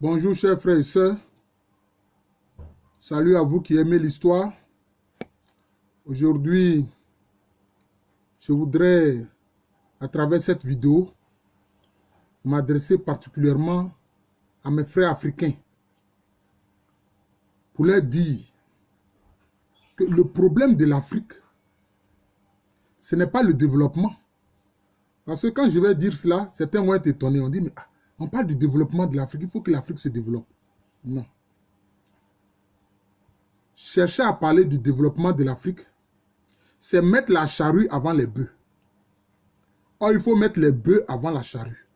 Bonjour chers frères et sœurs, salut à vous qui aimez l'histoire. Aujourd'hui, je voudrais, à travers cette vidéo, m'adresser particulièrement à mes frères africains pour leur dire que le problème de l'Afrique, ce n'est pas le développement. Parce que quand je vais dire cela, certains vont être étonnés. On dit, mais on parle du développement de l'Afrique, il faut que l'Afrique se développe. Non. Chercher à parler du développement de l'Afrique, c'est mettre la charrue avant les bœufs. Or, il faut mettre les bœufs avant la charrue.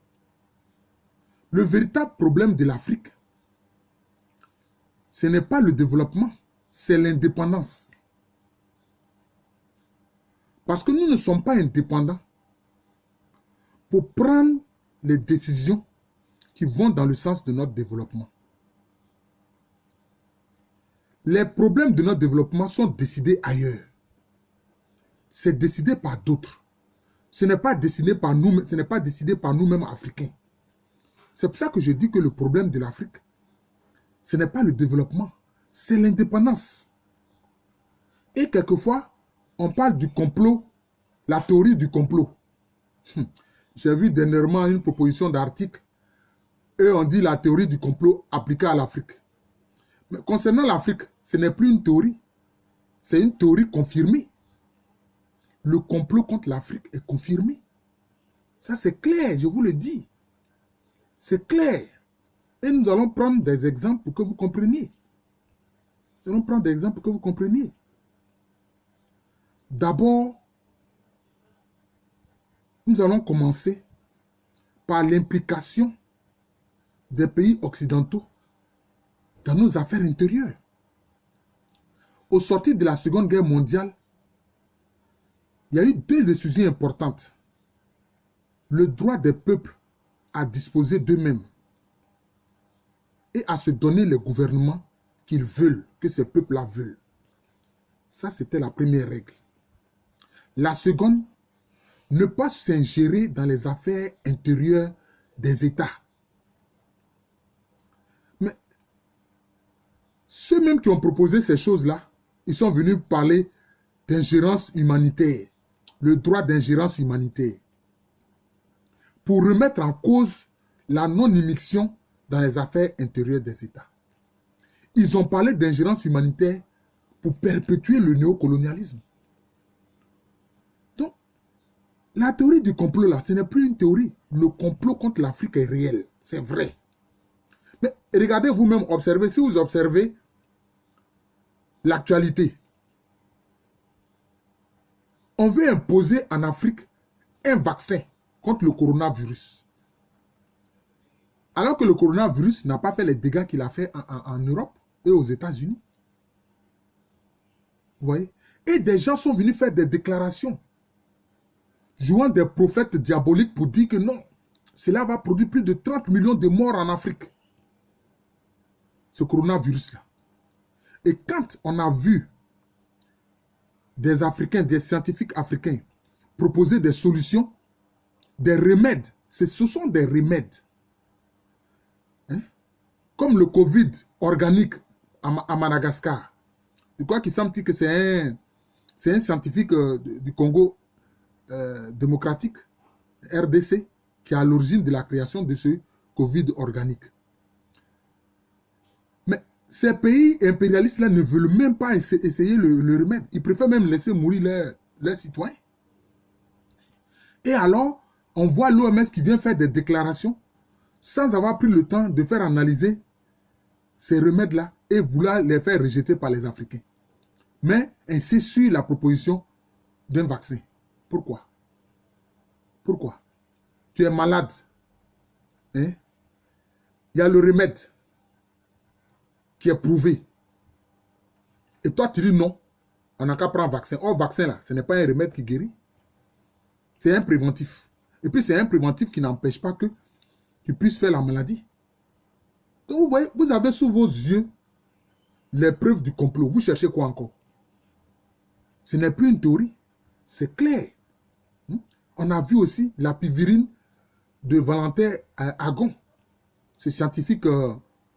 Le véritable problème de l'Afrique, ce n'est pas le développement, c'est l'indépendance. Parce que nous ne sommes pas indépendants pour prendre les décisions qui vont dans le sens de notre développement. Les problèmes de notre développement sont décidés ailleurs. C'est décidé par d'autres. Ce n'est pas décidé par nous, ce n'est pas décidé par nous-mêmes africains. C'est pour ça que je dis que le problème de l'Afrique, ce n'est pas le développement, c'est l'indépendance. Et quelquefois, on parle du complot, la théorie du complot. J'ai vu dernièrement une proposition d'article et on dit la théorie du complot appliquée à l'Afrique. Mais concernant l'Afrique, ce n'est plus une théorie, c'est une théorie confirmée. Le complot contre l'Afrique est confirmé. Ça c'est clair, je vous le dis. C'est clair. Et nous allons prendre des exemples pour que vous compreniez. Nous allons prendre des exemples pour que vous compreniez. D'abord, nous allons commencer par l'implication des pays occidentaux dans nos affaires intérieures. Au sortir de la Seconde Guerre mondiale, il y a eu deux décisions importantes. Le droit des peuples à disposer d'eux-mêmes et à se donner les gouvernements qu'ils veulent, que ces peuples-là veulent. Ça, c'était la première règle. La seconde, ne pas s'ingérer dans les affaires intérieures des États. Mais ceux-mêmes qui ont proposé ces choses-là, ils sont venus parler d'ingérence humanitaire, le droit d'ingérence humanitaire, pour remettre en cause la non-immixtion dans les affaires intérieures des États. Ils ont parlé d'ingérence humanitaire pour perpétuer le néocolonialisme. Donc, la théorie du complot, là, ce n'est plus une théorie. Le complot contre l'Afrique est réel, c'est vrai. Mais regardez vous-même, observez, si vous observez l'actualité, on veut imposer en Afrique un vaccin contre le coronavirus. Alors que le coronavirus n'a pas fait les dégâts qu'il a fait en Europe et aux États-Unis. Vous voyez? Et des gens sont venus faire des déclarations, jouant des prophètes diaboliques pour dire que non, cela va produire plus de 30 millions de morts en Afrique. Ce coronavirus-là. Et quand on a vu des Africains, des scientifiques africains proposer des solutions, des remèdes, ce sont des remèdes. Comme le Covid organique à Madagascar. Je crois qu'il semble que c'est un scientifique du Congo démocratique, RDC, qui est à l'origine de la création de ce Covid organique. Mais ces pays impérialistes-là ne veulent même pas essayer le remède. Ils préfèrent même laisser mourir leurs citoyens. Et alors, on voit l'OMS qui vient faire des déclarations sans avoir pris le temps de faire analyser ces remèdes-là et vouloir les faire rejeter par les Africains. Mais insiste sur la proposition d'un vaccin. Pourquoi? Pourquoi? Tu es malade. Hein? Il y a le remède qui est prouvé. Et toi, tu dis non, on n'a qu'à prendre un vaccin. Or, vaccin, là, ce n'est pas un remède qui guérit. C'est un préventif. Et puis, c'est un préventif qui n'empêche pas que tu puisses faire la maladie. Donc, vous voyez, vous avez sous vos yeux les preuves du complot. Vous cherchez quoi encore? Ce n'est plus une théorie. C'est clair. On a vu aussi la pivirine de Valentin Agon, ce scientifique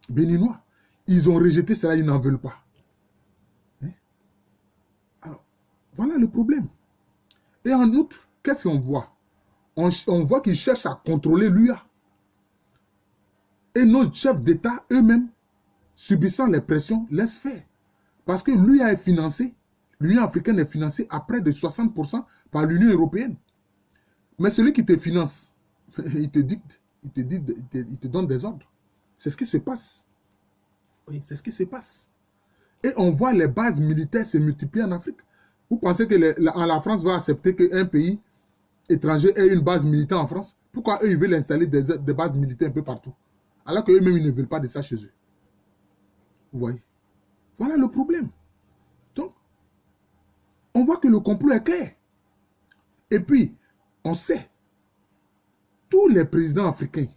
béninois. Ils ont rejeté cela, ils n'en veulent pas. Hein? Alors, voilà le problème. Et en outre, qu'est-ce qu'on voit? On voit qu'ils cherchent à contrôler l'UA. Et nos chefs d'État eux-mêmes, subissant les pressions, laissent faire. Parce que l'UA est financé, l'Union africaine est financée à près de 60% par l'Union européenne. Mais celui qui te finance, il te dicte, il te donne des ordres. C'est ce qui se passe. Oui, c'est ce qui se passe. Et on voit les bases militaires se multiplier en Afrique. Vous pensez que la France va accepter qu'un pays étranger ait une base militaire en France? Pourquoi eux, ils veulent installer des bases militaires un peu partout? Alors qu'eux-mêmes, ils ne veulent pas de ça chez eux. Vous voyez? Voilà le problème. Donc, on voit que le complot est clair. Et puis, on sait, tous les présidents africains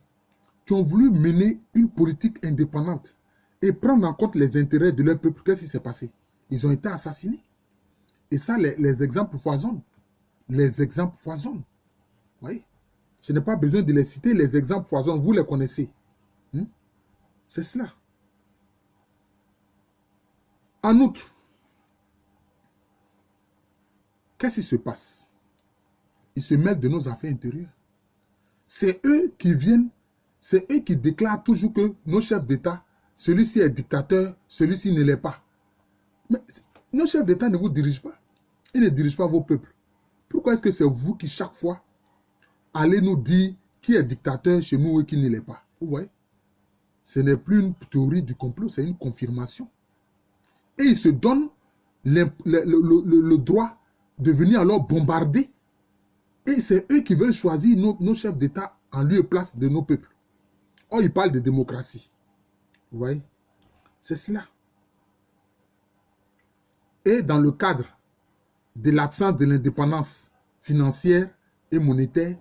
qui ont voulu mener une politique indépendante et prendre en compte les intérêts de leur peuple, qu'est-ce qui s'est passé? Ils ont été assassinés. Et ça, les exemples foisonnent. Les exemples foisonnent. Vous voyez? Je n'ai pas besoin de les citer, les exemples foisonnent, vous les connaissez. C'est cela. En outre, qu'est-ce qui se passe? Ils se mêlent de nos affaires intérieures. C'est eux qui viennent, c'est eux qui déclarent toujours que nos chefs d'État, celui-ci est dictateur, celui-ci ne l'est pas. Mais nos chefs d'État ne vous dirigent pas. Ils ne dirigent pas vos peuples. Pourquoi est-ce que c'est vous qui, chaque fois, allez nous dire qui est dictateur chez nous et qui ne l'est pas? Vous voyez? Ce n'est plus une théorie du complot, c'est une confirmation. Et ils se donnent le droit de venir alors bombarder. Et c'est eux qui veulent choisir nos chefs d'État en lieu et place de nos peuples. Or, ils parlent de démocratie. Vous voyez? C'est cela. Et dans le cadre de l'absence de l'indépendance financière et monétaire,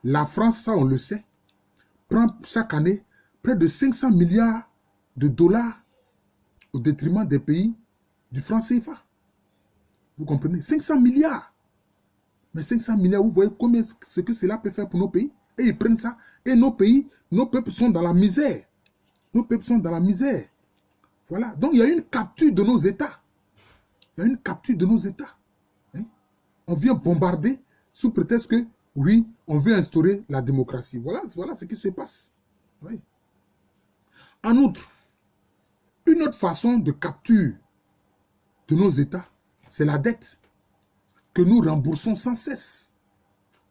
la France, ça on le sait, prend chaque année près de 500 milliards de dollars au détriment des pays du franc CFA. Vous comprenez? 500 milliards. Mais 500 milliards, vous voyez combien ce que cela peut faire pour nos pays? Et ils prennent ça. Et nos pays, nos peuples sont dans la misère. Nos peuples sont dans la misère. Voilà. Donc il y a une capture de nos États. Il y a une capture de nos États. Hein? On vient bombarder sous prétexte que, oui, on veut instaurer la démocratie. Voilà ce qui se passe. Oui. En outre, une autre façon de capture de nos États, c'est la dette que nous remboursons sans cesse.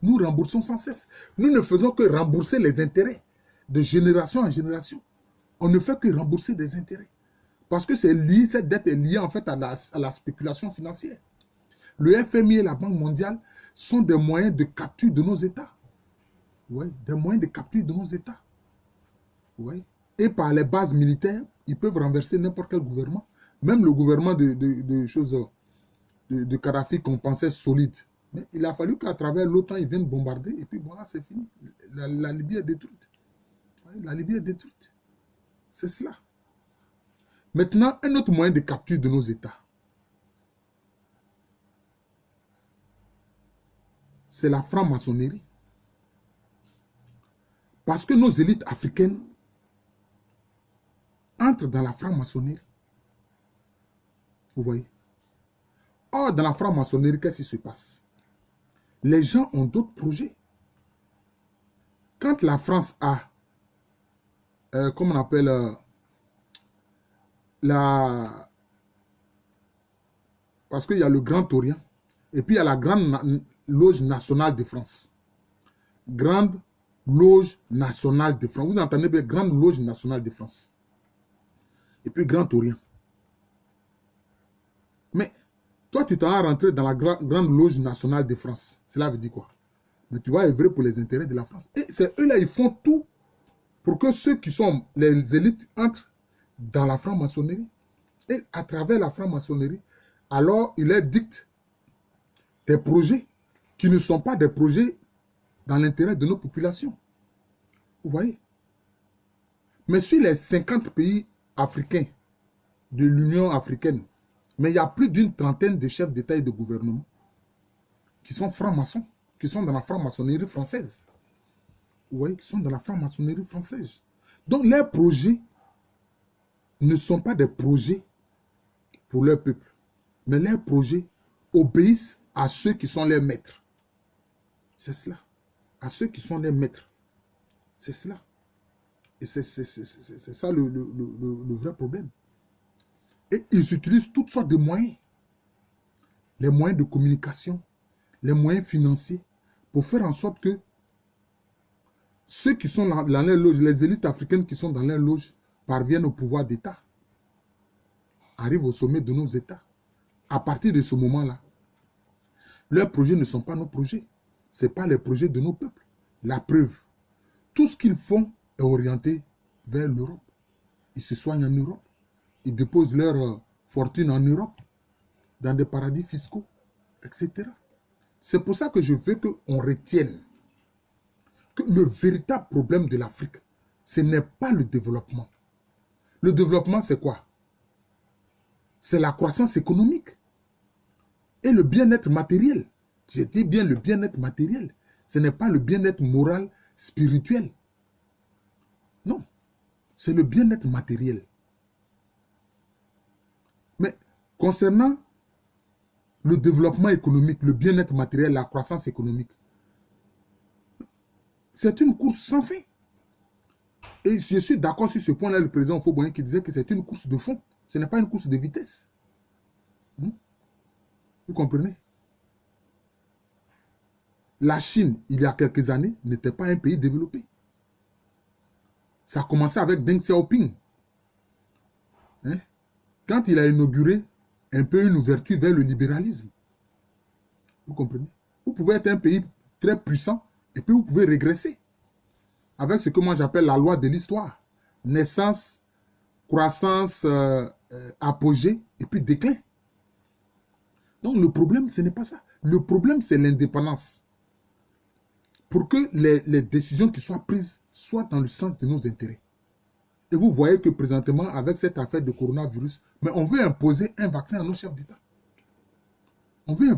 Nous remboursons sans cesse. Nous ne faisons que rembourser les intérêts de génération en génération. On ne fait que rembourser des intérêts. Parce que c'est lié, cette dette est liée en fait à la spéculation financière. Le FMI et la Banque mondiale sont des moyens de capture de nos États. Ouais, des moyens de capture de nos États. Ouais. Et par les bases militaires, ils peuvent renverser n'importe quel gouvernement. Même le gouvernement de Kadhafi qu'on pensait solide. Mais il a fallu qu'à travers l'OTAN, ils viennent bombarder. Et puis voilà, c'est fini. La Libye est détruite. Ouais, la Libye est détruite. C'est cela. Maintenant, un autre moyen de capture de nos États, c'est la franc-maçonnerie. Parce que nos élites africaines entrent dans la franc-maçonnerie. Vous voyez? Or, dans la franc-maçonnerie, qu'est-ce qui se passe? Les gens ont d'autres projets. Quand la France a, comment on appelle, parce qu'il y a le Grand Orient, et puis il y a la Grande Loge Nationale de France. Grande Loge Nationale de France. Vous entendez bien, Grande Loge Nationale de France. Et puis Grand Orient. Mais toi, tu t'en rentré dans la Grande Loge Nationale de France. Cela veut dire quoi? Mais tu vas œuvrer pour les intérêts de la France. Et c'est eux-là, ils font tout pour que ceux qui sont les élites entrent dans la franc-maçonnerie. Et à travers la franc-maçonnerie, alors ils leur dictent des projets qui ne sont pas des projets dans l'intérêt de nos populations. Vous voyez? Mais sur les 50 pays africains de l'Union africaine, mais il y a plus d'une trentaine de chefs d'État et de gouvernement qui sont francs-maçons, qui sont dans la franc-maçonnerie française. Vous voyez, qui sont dans la franc-maçonnerie française. Donc, leurs projets ne sont pas des projets pour leur peuple, mais leurs projets obéissent à ceux qui sont leurs maîtres. C'est cela. À ceux qui sont les maîtres. C'est cela. Et c'est ça le vrai problème. Et ils utilisent toutes sortes de moyens. Les moyens de communication, les moyens financiers, pour faire en sorte que ceux qui sont dans les loges, les élites africaines qui sont dans les loges, parviennent au pouvoir d'État, arrivent au sommet de nos États. À partir de ce moment-là, leurs projets ne sont pas nos projets. Ce n'est pas les projets de nos peuples. La preuve, tout ce qu'ils font est orienté vers l'Europe. Ils se soignent en Europe. Ils déposent leur fortune en Europe, dans des paradis fiscaux, etc. C'est pour ça que je veux qu'on retienne que le véritable problème de l'Afrique, ce n'est pas le développement. Le développement, c'est quoi? C'est la croissance économique et le bien-être matériel. Je dis bien le bien-être matériel. Ce n'est pas le bien-être moral, spirituel. Non, c'est le bien-être matériel. Mais concernant le développement économique, le bien-être matériel, la croissance économique, c'est une course sans fin. Et je suis d'accord sur ce point-là, le président Houphouët-Boigny qui disait que c'est une course de fond. Ce n'est pas une course de vitesse. Vous comprenez? La Chine, il y a quelques années, n'était pas un pays développé. Ça a commencé avec Deng Xiaoping. Quand il a inauguré un peu une ouverture vers le libéralisme. Vous comprenez? Vous pouvez être un pays très puissant et puis vous pouvez régresser. Avec ce que moi j'appelle la loi de l'histoire. Naissance, croissance, apogée et puis déclin. Donc le problème, ce n'est pas ça. Le problème, c'est l'indépendance. Pour que les décisions qui soient prises soient dans le sens de nos intérêts. Et vous voyez que présentement, avec cette affaire de coronavirus, mais on veut imposer un vaccin à nos chefs d'État. On veut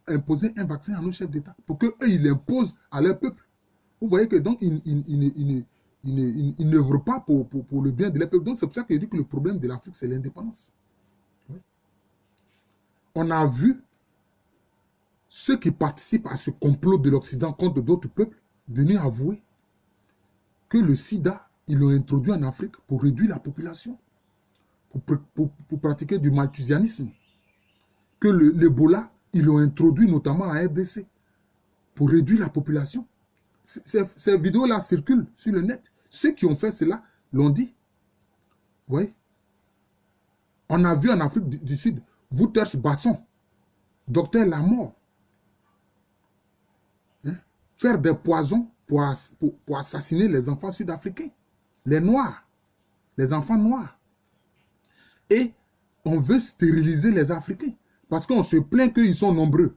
imposer un vaccin à nos chefs d'État pour qu'eux, ils l'imposent à leur peuple. Vous voyez que donc, ils n'œuvrent pas pour le bien de leur peuple. Donc, c'est pour ça que je dis que le problème de l'Afrique, c'est l'indépendance. Oui. On a vu ceux qui participent à ce complot de l'Occident contre d'autres peuples venir avouer que le sida, ils l'ont introduit en Afrique pour réduire la population, pour pratiquer du malthusianisme. Que l'Ebola, ils l'ont introduit notamment en RDC pour réduire la population. Ces vidéos-là circulent sur le net. Ceux qui ont fait cela l'ont dit. Vous voyez? On a vu en Afrique du Sud, Wouters Basson, docteur Lamort, faire des poisons pour assassiner les enfants sud-africains, les noirs, les enfants noirs. Et on veut stériliser les Africains parce qu'on se plaint qu'ils sont nombreux.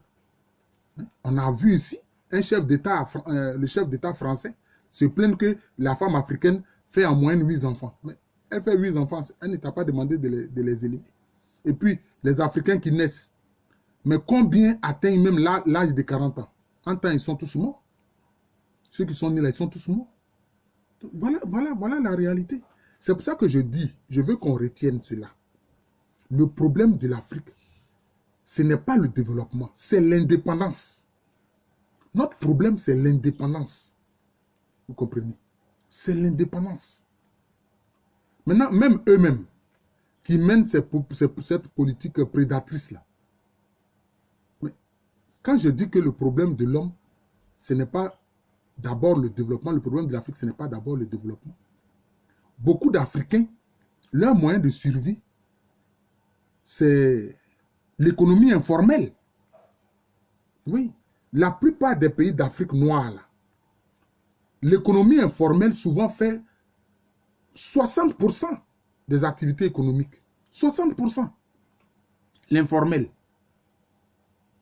On a vu ici un chef d'État, le chef d'État français, se plaindre que la femme africaine fait en moyenne 8 enfants. Mais elle fait 8 enfants, elle ne t'a pas demandé de les élever. Et puis, les Africains qui naissent, mais combien atteignent même l'âge de 40 ans? En temps, ils sont tous morts. Ceux qui sont nés là, ils sont tous morts. Voilà la réalité. C'est pour ça que je dis, je veux qu'on retienne cela. Le problème de l'Afrique, ce n'est pas le développement, c'est l'indépendance. Notre problème, c'est l'indépendance. Vous comprenez? C'est l'indépendance. Maintenant, même eux-mêmes, qui mènent cette politique prédatrice-là. Mais quand je dis que le problème de l'homme, ce n'est pas d'abord le développement, le problème de l'Afrique, ce n'est pas d'abord le développement. Beaucoup d'Africains, leur moyen de survie, c'est l'économie informelle. Oui, la plupart des pays d'Afrique noire, l'économie informelle souvent fait 60% des activités économiques. 60%. L'informel.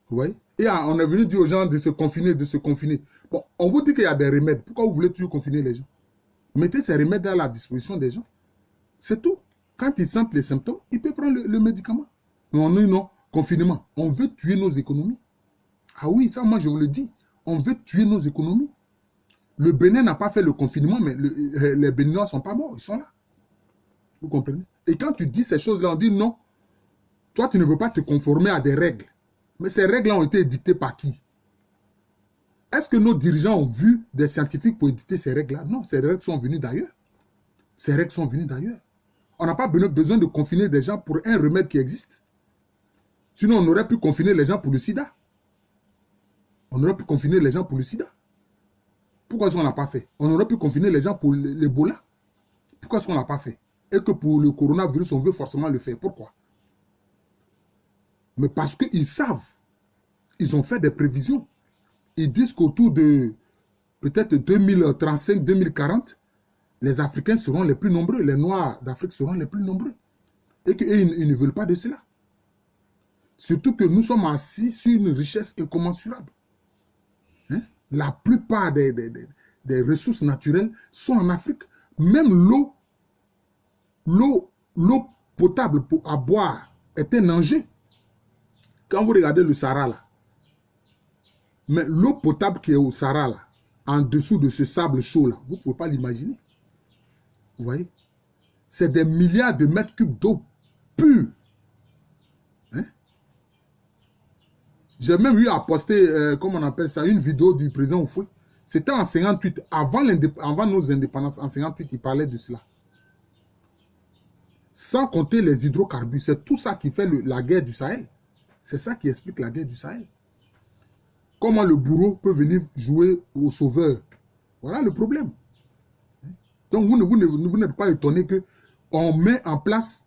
Vous voyez? Et on est venu dire aux gens de se confiner, de se confiner. Bon, on vous dit qu'il y a des remèdes. Pourquoi vous voulez toujours confiner les gens? Mettez ces remèdes à la disposition des gens. C'est tout. Quand ils sentent les symptômes, ils peuvent prendre le médicament. Mais on dit non, confinement. On veut tuer nos économies. Ah oui, ça, moi, je vous le dis. On veut tuer nos économies. Le Bénin n'a pas fait le confinement, mais les Béninois ne sont pas morts. Ils sont là. Vous comprenez? Et quand tu dis ces choses-là, on dit non, toi, tu ne veux pas te conformer à des règles. Mais ces règles-là ont été édictées par qui? Est-ce que nos dirigeants ont vu des scientifiques pour éditer ces règles-là? Non, ces règles sont venues d'ailleurs. Ces règles sont venues d'ailleurs. On n'a pas besoin de confiner des gens pour un remède qui existe. Sinon, on aurait pu confiner les gens pour le sida. On aurait pu confiner les gens pour le sida. Pourquoi est-ce qu'on n'a pas fait? On aurait pu confiner les gens pour l'Ebola. Pourquoi est-ce qu'on n'a pas fait? Et que pour le coronavirus, on veut forcément le faire. Pourquoi? Mais parce qu'ils savent. Ils ont fait des prévisions. Ils disent qu'autour de peut-être 2035-2040, les Africains seront les plus nombreux. Les Noirs d'Afrique seront les plus nombreux. Et qu'ils ne veulent pas de cela. Surtout que nous sommes assis sur une richesse incommensurable. Hein? La plupart des ressources naturelles sont en Afrique. Même l'eau potable à boire est un enjeu. Quand vous regardez le Sahara là, mais l'eau potable qui est au Sahara là, en dessous de ce sable chaud là, vous ne pouvez pas l'imaginer. Vous voyez? C'est des milliards de mètres cubes d'eau pure. Hein? J'ai même eu à poster, comment on appelle ça, une vidéo du président Oufoué. C'était en 58, avant nos indépendances, en 58, il parlait de cela. Sans compter les hydrocarbures, c'est tout ça qui fait la guerre du Sahel. C'est ça qui explique la guerre du Sahel. Comment le bourreau peut venir jouer au sauveur? Voilà le problème. Donc vous n'êtes pas étonné qu'on met en place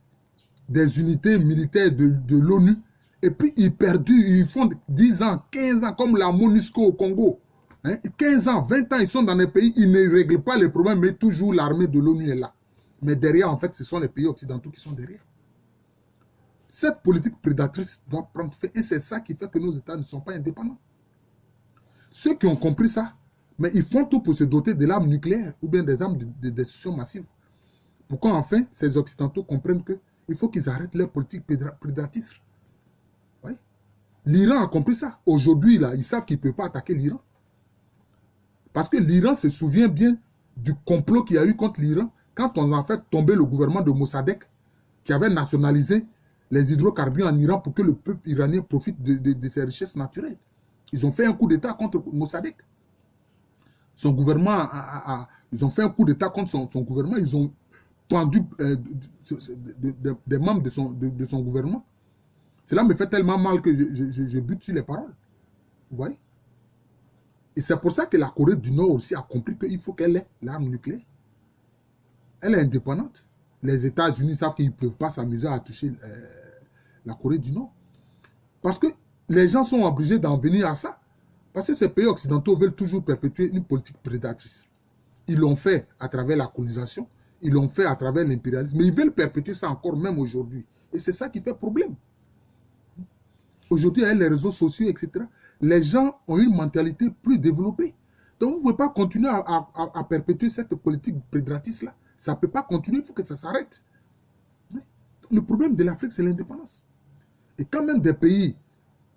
des unités militaires de l'ONU et puis ils perdurent, ils font 10 ans, 15 ans, comme la MONUSCO au Congo. Hein? 15 ans, 20 ans, ils sont dans les pays, ils ne règlent pas les problèmes, mais toujours l'armée de l'ONU est là. Mais derrière, en fait, ce sont les pays occidentaux qui sont derrière. Cette politique prédatrice doit prendre fin et c'est ça qui fait que nos États ne sont pas indépendants. Ceux qui ont compris ça, mais ils font tout pour se doter de l'arme nucléaire ou bien des armes de destruction massive. Pourquoi enfin ces Occidentaux comprennent qu'il faut qu'ils arrêtent leur politique prédatrice. Oui. L'Iran a compris ça. Aujourd'hui, là, ils savent qu'ils ne peuvent pas attaquer l'Iran. Parce que l'Iran se souvient bien du complot qu'il y a eu contre l'Iran quand on a fait tomber le gouvernement de Mossadegh qui avait nationalisé les hydrocarbures en Iran pour que le peuple iranien profite de ses richesses naturelles. Ils ont fait un coup d'État contre Mossadegh. Son gouvernement, ils ont fait un coup d'État contre son gouvernement. Ils ont pendu des membres de son gouvernement. Cela me fait tellement mal que je bute sur les paroles. Vous voyez? Et c'est pour ça que la Corée du Nord aussi a compris qu'il faut qu'elle ait l'arme nucléaire. Elle est indépendante. Les États-Unis savent qu'ils ne peuvent pas s'amuser à toucher la Corée du Nord. Parce que les gens sont obligés d'en venir à ça. Parce que ces pays occidentaux veulent toujours perpétuer une politique prédatrice. Ils l'ont fait à travers la colonisation, ils l'ont fait à travers l'impérialisme, mais ils veulent perpétuer ça encore même aujourd'hui. Et c'est ça qui fait problème. Aujourd'hui, avec les réseaux sociaux, etc., les gens ont une mentalité plus développée. Donc, vous ne pouvez pas continuer à perpétuer cette politique prédatrice-là. Ça ne peut pas continuer pour que ça s'arrête. Le problème de l'Afrique, c'est l'indépendance. Et quand même des pays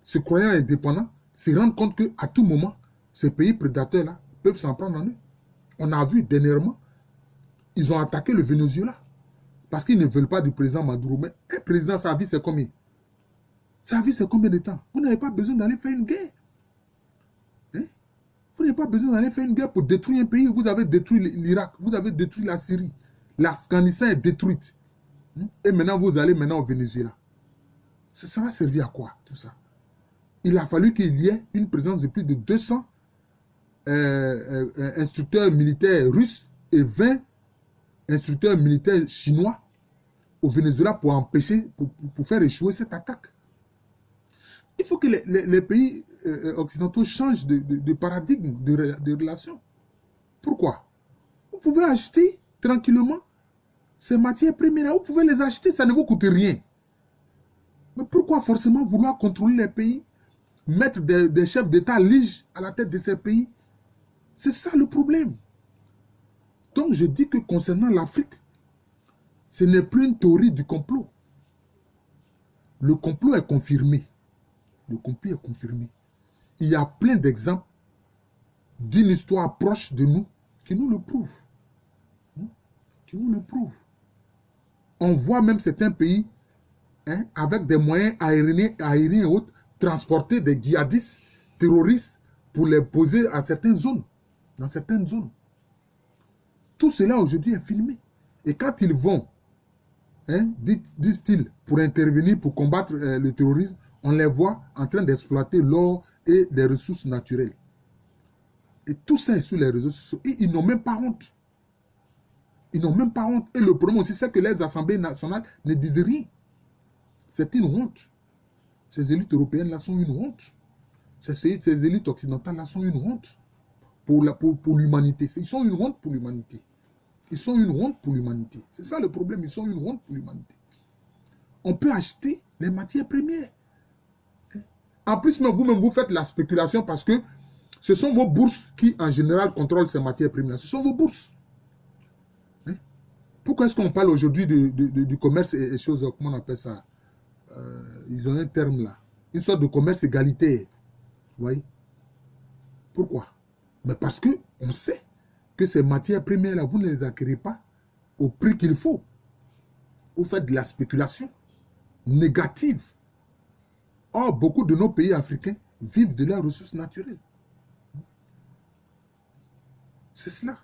se croyant indépendants se rendent compte qu'à tout moment, ces pays prédateurs-là peuvent s'en prendre en eux. On a vu dernièrement, ils ont attaqué le Venezuela parce qu'ils ne veulent pas du président Maduro. Mais un président, sa vie, c'est combien? Sa vie, c'est combien de temps? Vous n'avez pas besoin d'aller faire une guerre. Hein? Vous n'avez pas besoin d'aller faire une guerre pour détruire un pays. Vous avez détruit l'Irak, vous avez détruit la Syrie. L'Afghanistan est détruite. Et maintenant, vous allez au Venezuela. Ça va servir à quoi, tout ça? Il a fallu qu'il y ait une présence de plus de 200 instructeurs militaires russes et 20 instructeurs militaires chinois au Venezuela pour empêcher, pour faire échouer cette attaque. Il faut que les pays occidentaux changent de paradigme, de relation. Pourquoi? Vous pouvez acheter tranquillement ces matières premières, vous pouvez les acheter, ça ne vous coûte rien. Mais pourquoi forcément vouloir contrôler les pays, mettre des chefs d'État liges à la tête de ces pays? C'est ça le problème. Donc je dis que concernant l'Afrique, ce n'est plus une théorie du complot. Le complot est confirmé. Le complot est confirmé. Il y a plein d'exemples d'une histoire proche de nous qui nous le prouvent. Qui nous le prouvent. On voit même certains pays, hein, avec des moyens aériens et autres, transporter des djihadistes, terroristes, pour les poser à certaines zones, dans certaines zones. Tout cela aujourd'hui est filmé. Et quand ils vont, hein, disent-ils, pour intervenir, pour combattre le terrorisme, on les voit en train d'exploiter l'or et les ressources naturelles. Et tout ça est sur les réseaux sociaux. Et ils n'ont même pas honte. Ils n'ont même pas honte. Et le problème aussi, c'est que les assemblées nationales ne disent rien. C'est une honte. Ces élites européennes-là sont une honte. Ces élites occidentales-là sont une honte pour l'humanité. Ils sont une honte pour l'humanité. Ils sont une honte pour l'humanité. C'est ça le problème. Ils sont une honte pour l'humanité. On peut acheter les matières premières. En plus, vous-même, vous faites la spéculation parce que ce sont vos bourses qui, en général, contrôlent ces matières premières. Ce sont vos bourses. Pourquoi est-ce qu'on parle aujourd'hui du commerce et choses, comment on appelle ça? Ils ont un terme là. Une sorte de commerce égalitaire. Vous voyez? Pourquoi? Mais parce qu'on sait que ces matières premières-là, vous ne les acquérez pas au prix qu'il faut. Vous faites de la spéculation négative. Or, beaucoup de nos pays africains vivent de leurs ressources naturelles. C'est cela.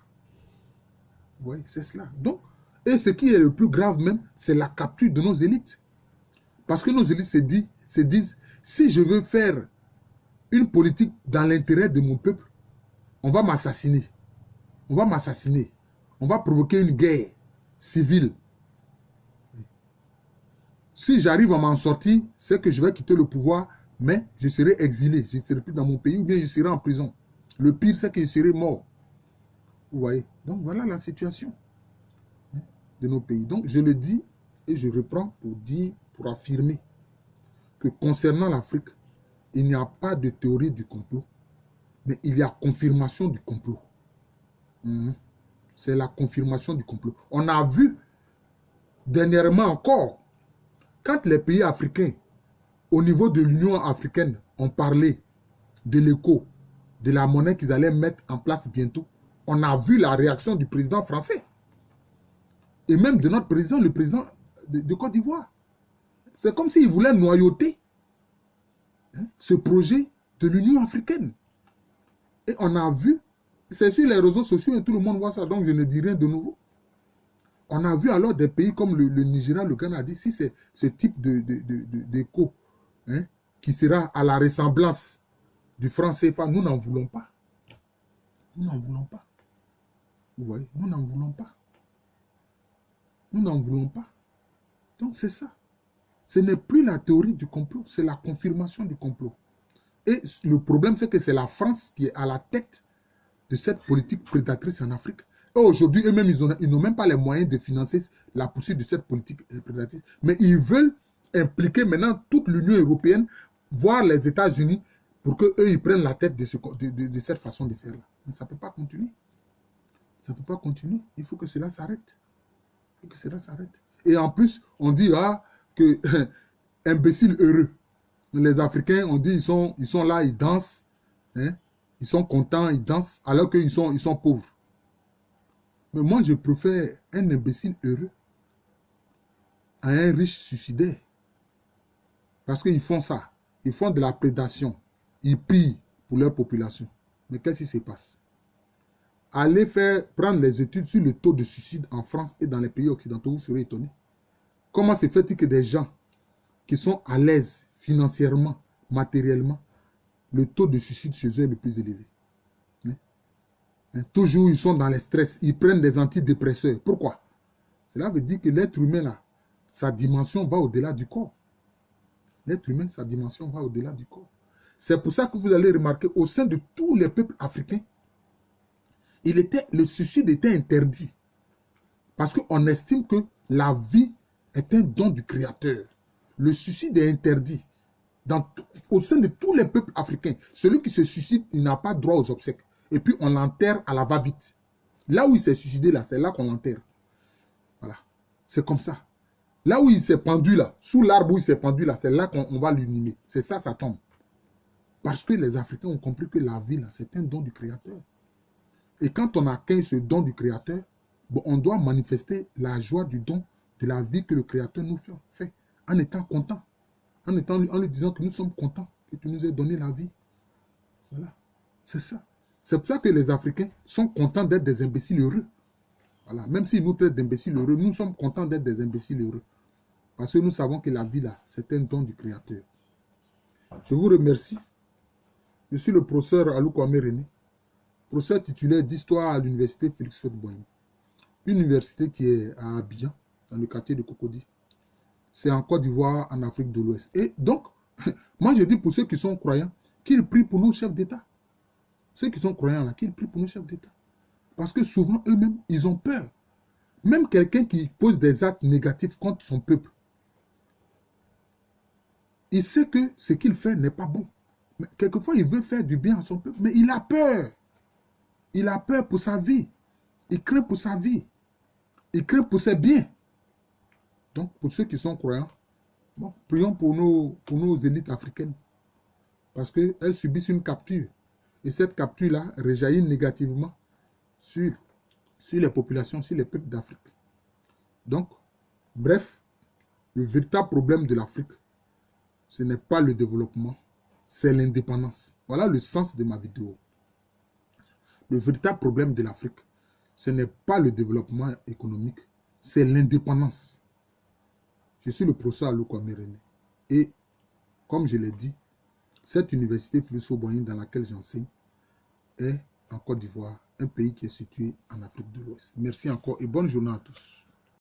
Oui, c'est cela. Donc, et ce qui est le plus grave même, c'est la capture de nos élites. Parce que nos élites se disent, si je veux faire une politique dans l'intérêt de mon peuple, on va m'assassiner. On va m'assassiner. On va provoquer une guerre civile. Si j'arrive à m'en sortir, c'est que je vais quitter le pouvoir, mais je serai exilé. Je ne serai plus dans mon pays ou bien je serai en prison. Le pire, c'est que je serai mort. Vous voyez? Donc, voilà la situation de nos pays. Donc, je le dis et je reprends pour dire, pour affirmer que concernant l'Afrique, il n'y a pas de théorie du complot, mais il y a confirmation du complot. C'est la confirmation du complot. On a vu dernièrement encore, quand les pays africains, au niveau de l'Union africaine, ont parlé de l'écho, de la monnaie qu'ils allaient mettre en place bientôt, on a vu la réaction du président français. Et même de notre président, le président de Côte d'Ivoire. C'est comme s'il voulait noyauter ce projet de l'Union africaine. Et on a vu, c'est sur les réseaux sociaux et tout le monde voit ça, donc je ne dis rien de nouveau. On a vu alors des pays comme le Nigeria, le Ghana, dit si c'est ce type d'écho qui sera à la ressemblance du franc CFA, nous n'en voulons pas. Nous n'en voulons pas. Vous voyez, nous n'en voulons pas. Nous n'en voulons pas. Donc c'est ça. Ce n'est plus la théorie du complot, c'est la confirmation du complot. Et le problème, c'est que c'est la France qui est à la tête de cette politique prédatrice en Afrique. Et aujourd'hui, eux-mêmes, ils n'ont même pas les moyens de financer la poursuite de cette politique prédatrice. Mais ils veulent impliquer maintenant toute l'Union européenne, voire les États-Unis, pour qu'eux, ils prennent la tête de cette façon de faire-là. Mais ça ne peut pas continuer. Ça ne peut pas continuer. Il faut que cela s'arrête. Il faut que cela s'arrête. Et en plus, on dit que imbéciles heureux. Les Africains, on dit, ils sont là, ils dansent. Ils sont contents, ils dansent, alors qu'ils sont pauvres. Mais moi, je préfère un imbécile heureux à un riche suicidaire. Parce qu'ils font ça. Ils font de la prédation. Ils pillent pour leur population. Mais qu'est-ce qui se passe? Allez prendre les études sur le taux de suicide en France et dans les pays occidentaux, vous serez étonnés. Comment se fait-il que des gens qui sont à l'aise financièrement, matériellement, le taux de suicide chez eux est le plus élevé? Toujours, ils sont dans le stress. Ils prennent des antidépresseurs. Pourquoi? Cela veut dire que l'être humain, là, sa dimension va au-delà du corps. L'être humain, sa dimension va au-delà du corps. C'est pour ça que vous allez remarquer, au sein de tous les peuples africains, le suicide était interdit. Parce qu'on estime que la vie est un don du Créateur. Le suicide est interdit. Au sein de tous les peuples africains, celui qui se suicide, il n'a pas droit aux obsèques. Et puis on l'enterre à la va-vite. Là où il s'est suicidé, là, c'est là qu'on l'enterre. Voilà. C'est comme ça. Là où il s'est pendu, là, sous l'arbre où il s'est pendu, là, c'est là qu'on va l'inhumer. C'est ça, ça tombe. Parce que les Africains ont compris que la vie, là, c'est un don du Créateur. Et quand on accueille ce don du Créateur, bon, on doit manifester la joie du don de la vie que le Créateur nous fait, en étant content, en lui disant que nous sommes contents, que tu nous aies donné la vie. Voilà, c'est ça. C'est pour ça que les Africains sont contents d'être des imbéciles heureux. Voilà. Même s'ils nous traitent d'imbéciles heureux, nous sommes contents d'être des imbéciles heureux. Parce que nous savons que la vie là, c'est un don du Créateur. Je vous remercie. Je suis le professeur Alou Kwame René, professeur titulaire d'histoire à l'université Félix Houphouët-Boigny. Une université qui est à Abidjan, dans le quartier de Cocody. C'est en Côte d'Ivoire, en Afrique de l'Ouest. Et donc, moi je dis pour ceux qui sont croyants, qu'ils prient pour nos chefs d'État. Ceux qui sont croyants là, qu'ils prient pour nos chefs d'État. Parce que souvent, eux-mêmes, ils ont peur. Même quelqu'un qui pose des actes négatifs contre son peuple, il sait que ce qu'il fait n'est pas bon. Mais quelquefois, il veut faire du bien à son peuple, mais il a peur. Il a peur pour sa vie. Il craint pour sa vie. Il craint pour ses biens. Donc, pour ceux qui sont croyants, bon, prions pour nos élites africaines. Parce qu'elles subissent une capture. Et cette capture-là rejaillit négativement sur les populations, sur les peuples d'Afrique. Donc, bref, le véritable problème de l'Afrique, ce n'est pas le développement, c'est l'indépendance. Voilà le sens de ma vidéo. Le véritable problème de l'Afrique, ce n'est pas le développement économique, c'est l'indépendance. Je suis le professeur Alou Kwame René. Et, comme je l'ai dit, cette université Félix Houphouët-Boigny dans laquelle j'enseigne est en Côte d'Ivoire, un pays qui est situé en Afrique de l'Ouest. Merci encore et bonne journée à tous.